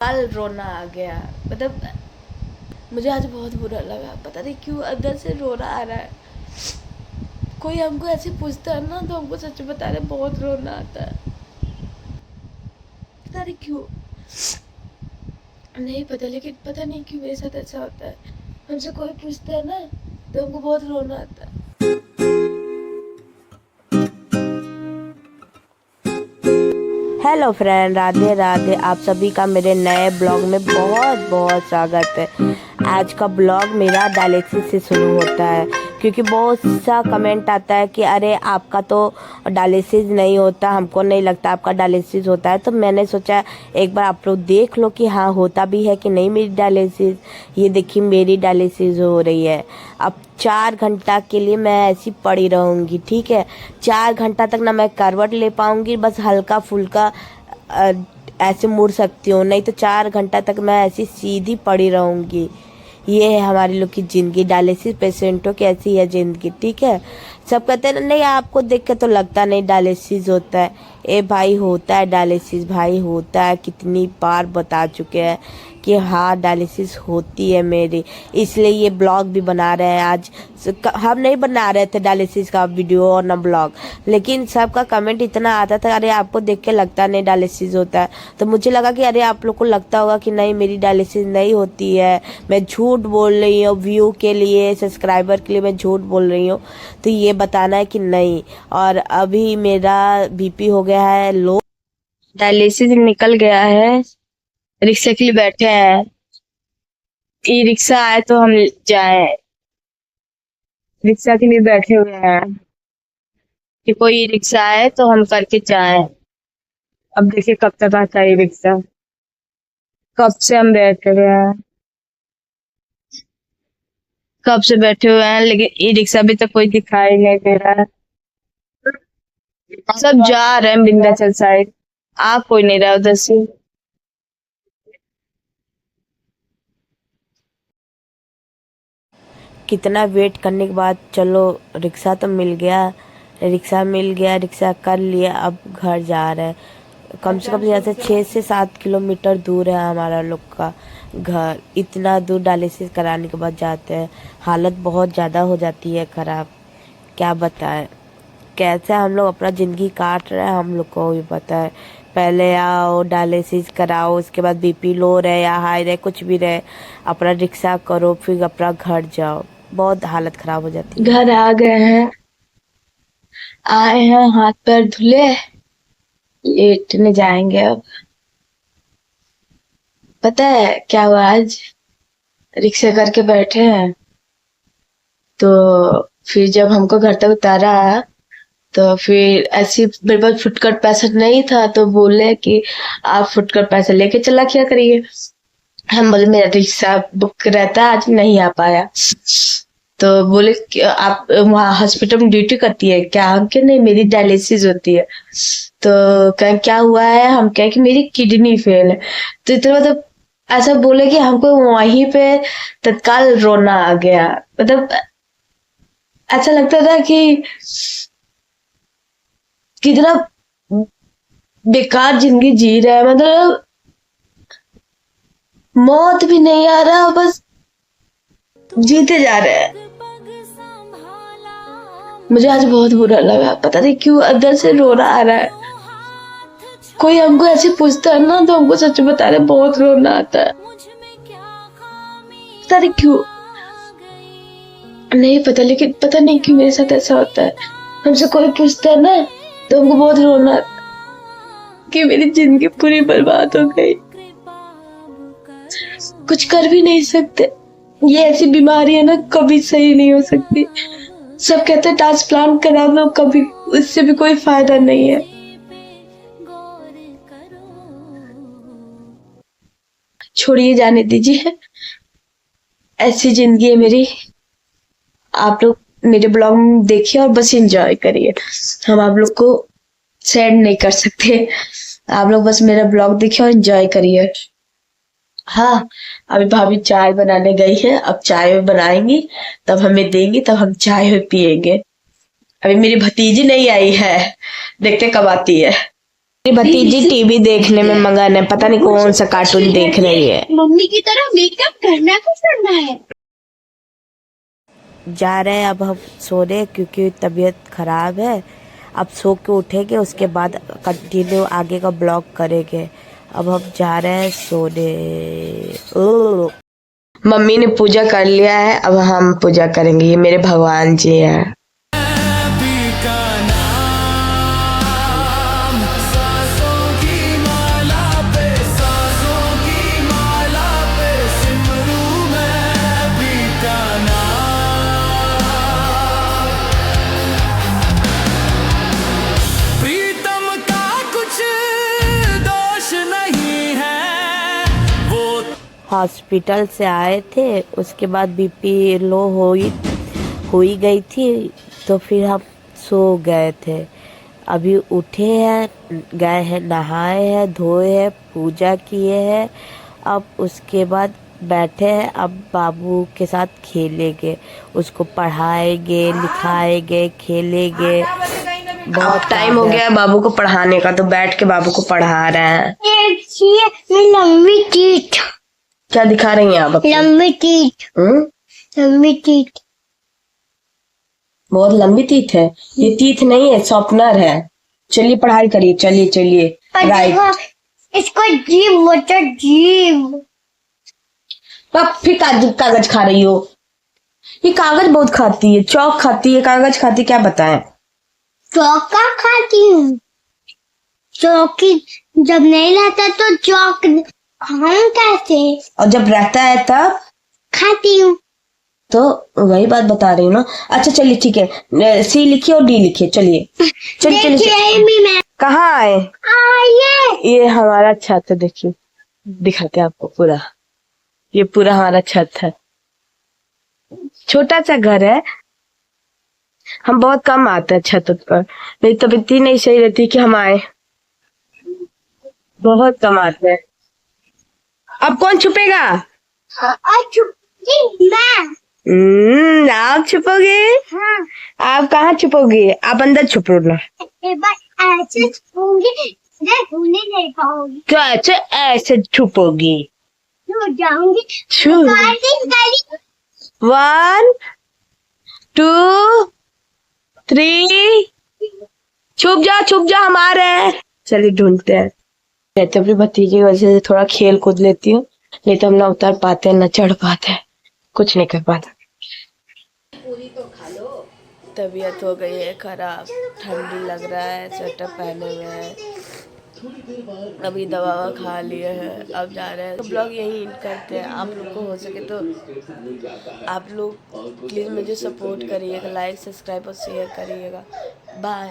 कल रोना आ गया। मतलब मुझे आज बहुत बुरा लगा, पता नहीं क्यों अंदर से रोना आ रहा है। कोई हमको ऐसे पूछता है ना तो हमको सच बता रहे बहुत रोना आता है, पता नहीं क्यों, नहीं पता, लेकिन पता नहीं क्यों मेरे साथ ऐसा होता है। हमसे कोई पूछता है ना तो हमको बहुत रोना आता है। Hello friend, Radhe Radhe. आप सभी का मेरे नए ब्लॉग में बहुत बहुत स्वागत है। आज का ब्लॉग मेरा डायलिसिस से शुरू होता है क्योंकि बहुत सा कमेंट आता है कि अरे आपका तो डायलिसिस नहीं होता, हमको नहीं लगता आपका डायलिसिस होता है। तो मैंने सोचा एक बार आप लोग देख लो कि हाँ होता भी है कि नहीं मेरी डायलिसिस। ये देखिए मेरी डायलिसिस हो रही है। अब 4 घंटा के लिए मैं ऐसी पड़ी रहूँगी, ठीक है। 4 घंटा तक ना मैं करवट ले पाऊँगी, बस हल्का फुल्का ऐसे मुड़ सकती हूँ, नहीं तो 4 घंटा तक मैं ऐसी सीधी पड़ी रहूँगी। ये है हमारी लोग की ज़िंदगी, डायलिसिस पेशेंटों की ऐसी है ज़िंदगी, ठीक है। सब कहते हैं नहीं आपको देख के तो लगता नहीं डायलिसिस होता है। ए भाई होता है डायलिसिस, भाई होता है, कितनी बार बता चुके हैं कि हाँ डायलिसिस होती है मेरी, इसलिए ये ब्लॉग भी बना रहे हैं आज। हम नहीं बना रहे थे डायलिसिस का वीडियो और ना ब्लॉग, लेकिन सबका कमेंट इतना आता था अरे आपको देख के लगता नहीं डायलिसिस होता है। तो मुझे लगा कि अरे आप लोग को लगता होगा कि नहीं मेरी डायलिसिस नहीं होती है, मैं झूठ बोल रही हूँ, व्यू के लिए सब्सक्राइबर के लिए मैं झूठ बोल रही हूँ। तो ये बताना है कि नहीं। और अभी मेरा बीपी हो गया है लो, डायलिसिस निकल गया है। रिक्शा के लिए बैठे हैं, ई रिक्शा आए तो हम जाएं। रिक्शा के लिए बैठे हुए हैं कि कोई रिक्शा आए तो हम करके जाएं। अब देखिए कब तक आता है ये रिक्शा। कब से हम बैठे हुए हैं, कब से बैठे हुए हैं, लेकिन ई रिक्शा अभी तक कोई दिखाई नहीं दे रहा है। सब जा रहे हैं विंध्याचल साइड, आ कोई नहीं रहा उधर से। कितना वेट करने के बाद चलो रिक्शा तो मिल गया, रिक्शा मिल गया, रिक्शा कर लिया। अब घर जा रहे हैं। कम से कम यहाँ से 6 से 7 किलोमीटर दूर है हमारा लोग का घर। इतना दूर डायलिसिस कराने के बाद जाते हैं, हालत बहुत ज़्यादा हो जाती है ख़राब। क्या बताएं कैसे हम लोग अपना ज़िंदगी काट रहे हैं, हम लोग को भी पता है। पहले आओ डायलिसिस कराओ, उसके बाद बीपी लो रहे या हाई रहे कुछ भी रहे, अपना रिक्शा करो, फिर अपना घर जाओ। बहुत हालत खराब हो जाती है। घर आ गए हैं, आए हैं, हाथ पैर धुले, लेटने जाएंगे अब। पता है क्या हुआ आज? रिक्शा करके बैठे हैं तो फिर जब हमको घर तक उतारा तो फिर ऐसी मेरे पास फुटकर पैसा नहीं था, तो बोले कि आप फुटकर पैसा लेके चला क्या करिए। हम बोले मेरा रिक्शा बुक रहता है, आज नहीं आ पाया। तो बोले कि आप वहाँ हॉस्पिटल में ड्यूटी करती है क्या? हम क्या नहीं, मेरी डायलिसिस होती है। तो कह क्या हुआ है? हम कहे कि मेरी किडनी फेल है। तो इतना मतलब ऐसा बोले कि हमको वहीं पे तत्काल रोना आ गया। मतलब ऐसा लगता था कि कितना बेकार जिंदगी जी रहा है। मतलब मौत भी नहीं आ रहा, बस जीते जा रहे हैं। मुझे आज बहुत बुरा लगा, पता नहीं क्यों अंदर से रोना आ रहा है। कोई हमको ऐसे पूछता है ना तो हमको सच बता रहे बहुत रोना आता है, पता नहीं क्यों, नहीं पता, लेकिन पता नहीं क्यों मेरे साथ ऐसा होता है। हमसे कोई पूछता है ना तो हमको बहुत रोना आता है कि मेरी जिंदगी पूरी बर्बाद हो गई, कुछ कर भी नहीं सकते। ये ऐसी बीमारी है ना, कभी सही नहीं हो सकती। सब कहते हैं ट्रांसप्लांट करा दो, कभी उससे भी कोई फायदा नहीं है। छोड़िए, जाने दीजिए, ऐसी जिंदगी है मेरी। आप लोग मेरे ब्लॉग देखिए और बस एंजॉय करिए। हम आप लोग को सैड नहीं कर सकते, आप लोग बस मेरा ब्लॉग देखिए और एंजॉय करिए। हाँ, अभी भाभी चाय बनाने गई है, अब चाय बनाएंगी तब हमें देंगी, तब हम चाय पियेंगे। अभी मेरी भतीजी नहीं आई है, देखते कब आती है। मेरी भतीजी टीवी देखने में मगन है, पता नहीं कौन सा कार्टून देख रही है। मम्मी की तरह मेकअप करना कुछ करना है। जा रहे हैं अब हम सोने, क्योंकि तबीयत खराब है। अब सो के उठेंगे, उसके बाद कंटिन्यू आगे का ब्लॉग करेंगे। अब हम जा रहे हैं सोने। मम्मी ने पूजा कर लिया है, अब हम पूजा करेंगे। ये मेरे भगवान जी हैं। हॉस्पिटल से आए थे, उसके बाद बीपी लो हो ही गई थी, तो फिर हम सो गए थे। अभी उठे हैं, गए हैं, नहाए हैं, धोए हैं, पूजा किए हैं। अब उसके बाद बैठे हैं, अब बाबू के साथ खेलेंगे, उसको पढ़ाएंगे, लिखाएंगे, खेलेंगे। बहुत टाइम हो गया है बाबू को पढ़ाने का, तो बैठ के बाबू को पढ़ा रहे हैं। लंबी टीथ, क्या दिखा रही हैं आप? लंबी टीथ, लंबी टीथ, बहुत लंबी तीथ है। ये तीथ नहीं है, शॉर्पनर है। चलिए पढ़ाई करिए, चलिए चलिए। राइट, इसको जीभ बोलते हैं, जीभ। अब फिर कागज खा रही हो? ये कागज बहुत खाती है, चौक खाती है, कागज खाती, क्या बताएं? चौका खाती हूँ। चौकी जब नहीं रहता तो चौक खाऊं कैसे? और जब रहता है तब खाती हूँ। तो वही बात बता रही हूँ ना। अच्छा चलिए ठीक है, सी लिखिए और डी लिखिए। चलिए चलिए चलिए। मैं कहाँ आए? ये हमारा छत है, देखिए, दिखाते हैं आपको पूरा। ये पूरा हमारा छत है, छोटा सा घर है। हम बहुत कम आते हैं छत पर, मेरी तबीयत ही नहीं सही रहती कि हम आए, बहुत कम आते हैं। अब कौन छुपेगा? मैं। आप छुपोगे? हाँ। आप कहाँ छुपोगे? आप अंदर छुपो ना। एक बार ऐसे छुपूंगी, ढूंढने नहीं पाऊंगी। तो ऐसे छुपोगी? छू जाऊंगी। छू। 1 2 3, छुप जाओ, हम आ रहे हैं। चलिए ढूंढते हैं। मैं तो अपनी भतीजे की वजह से थोड़ा खेल कूद लेती हूँ, नहीं तो हम ना उतर पाते, ना चढ़ पाते, कुछ नहीं कर पाते। तबीयत हो गई है खराब, ठंडी लग रहा है, स्वेटर पहने हुए हैं, अभी दवा खा लिए हैं, अब जा रहे हैं। तो ब्लॉग यही एंड करते हैं। आप लोग को हो सके तो आप लोग प्लीज़ मुझे सपोर्ट करिएगा, लाइक सब्सक्राइब और शेयर करिएगा। बाय।